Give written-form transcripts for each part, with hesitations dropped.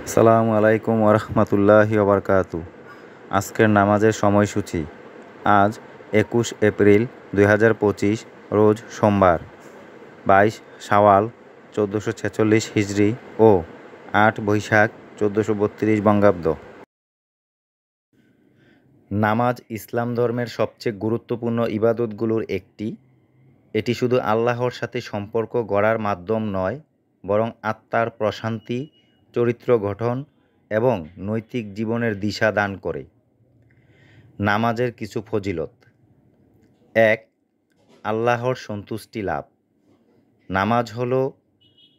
আসসালামু আলাইকুম ওরহমতুল্লাহি ওবরকাতু। আজকের নামাজের সময়সূচি আজ 21 এপ্রিল 2025 রোজ সোমবার, 22 শাওয়াল 1446 হিজরি ও 8 বৈশাখ 1432 বঙ্গাব্দ। নামাজ ইসলাম ধর্মের সবচেয়ে গুরুত্বপূর্ণ ইবাদতগুলোর একটি। এটি শুধু আল্লাহর সাথে সম্পর্ক গড়ার মাধ্যম নয়, বরং আত্মার প্রশান্তি, চরিত্র গঠন এবং নৈতিক জীবনের দিশা দান করে। নামাজের কিছু ফজিলত। 1. আল্লাহর সন্তুষ্টি লাভ। নামাজ হলো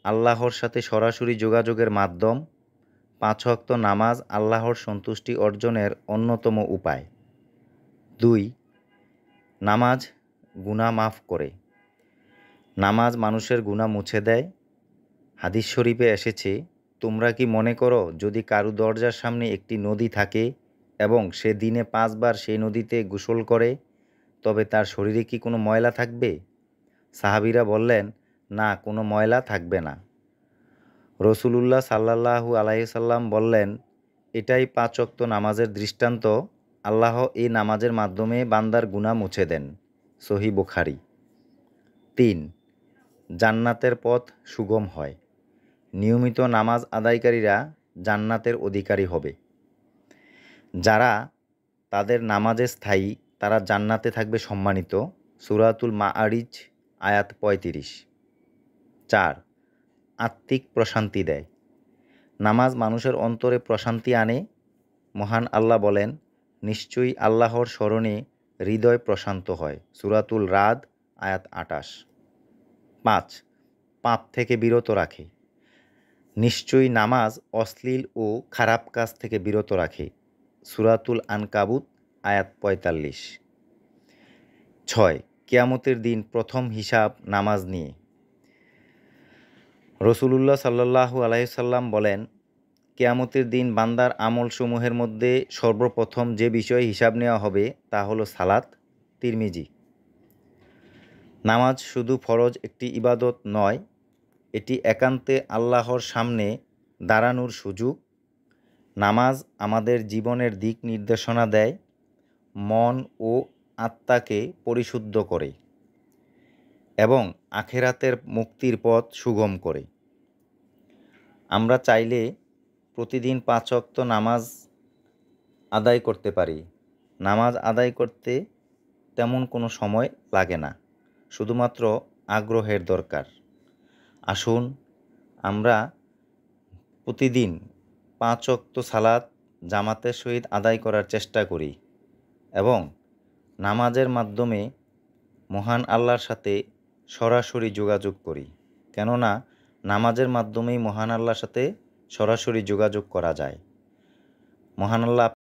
আল্লাহর সাথে সরাসরি যোগাযোগের মাধ্যম। 5 ওয়াক্ত নামাজ আল্লাহর সন্তুষ্টি অর্জনের অন্যতম উপায়। 2. নামাজ গুনাহ মাফ করে। নামাজ মানুষের গুনাহ মুছে দেয়। হাদিস শরীফে এসেছে, তোমরা কি মনে করো যদি কারো দরজার সামনে একটি নদী থাকে এবং সে দিনে 5 বার সেই নদীতে গোসল করে, তবে তার শরীরে কি কোনো ময়লা থাকবে? সাহাবীরা বললেন, না, কোনো ময়লা থাকবে না। রাসূলুল্লাহ সাল্লাল্লাহু আলাইহি সাল্লাম বললেন, এটাই 5 ওয়াক্ত নামাজের দৃষ্টান্ত। আল্লাহ এই নামাজের মাধ্যমে বান্দার গুনাহ মুছে দেন। সহিহ বুখারী। 3. জান্নাতের পথ সুগম হয়। নিয়মিত নামাজ আদায়কারীরা জান্নাতের অধিকারী হবে। যারা তাদের নামাজে স্থায়ী, তারা জান্নাতে থাকবে সম্মানিত। সূরাতুল মাআরিজ আয়াত 35। 4. আত্মিক প্রশান্তি দেয়। নামাজ মানুষের অন্তরে প্রশান্তি আনে। মহান আল্লাহ বলেন, নিশ্চয়ই আল্লাহর স্মরণে হৃদয় প্রশান্ত হয়। সূরাতুল রাদ আয়াত 28। 5. পাপ থেকে বিরত রাখে। নিশ্চয়ই নামাজ অশ্লীল ও খারাপ কাজ থেকে বিরত রাখে। সূরাতুল আনকাবুত আয়াত 45। 6. কিয়ামতের দিন প্রথম হিসাব নামাজ নিয়ে। রাসূলুল্লাহ সাল্লাল্লাহু আলাইহি সাল্লাম বলেন, কিয়ামতের দিন বান্দার আমলসমূহের মধ্যে সর্বপ্রথম যে বিষয়ে হিসাব নেওয়া হবে তা হলো সালাত। তিরমিজি। নামাজ শুধু ফরজ একটি ইবাদত নয়, এটি একান্তে আল্লাহর সামনে দাঁড়ানোর সুযোগ। নামাজ আমাদের জীবনের দিক নির্দেশনা দেয়, মন ও আত্মাকে পরিশুদ্ধ করে এবং আখিরাতের মুক্তির পথ সুগম করে। আমরা চাইলে প্রতিদিন 5 ওয়াক্ত নামাজ আদায় করতে পারি। নামাজ আদায় করতে তেমন কোনো সময় লাগে না, শুধুমাত্র আগ্রহের দরকার। আসুন আমরা প্রতিদিন 5 ওয়াক্ত সালাত জামাতের সহিত আদায় করার চেষ্টা করি এবং নামাজের মাধ্যমে মহান আল্লাহর সাথে সরাসরি যোগাযোগ করি। কেননা নামাজের মাধ্যমেই মহান আল্লাহর সাথে সরাসরি যোগাযোগ করা যায়। মহান আল্লাহ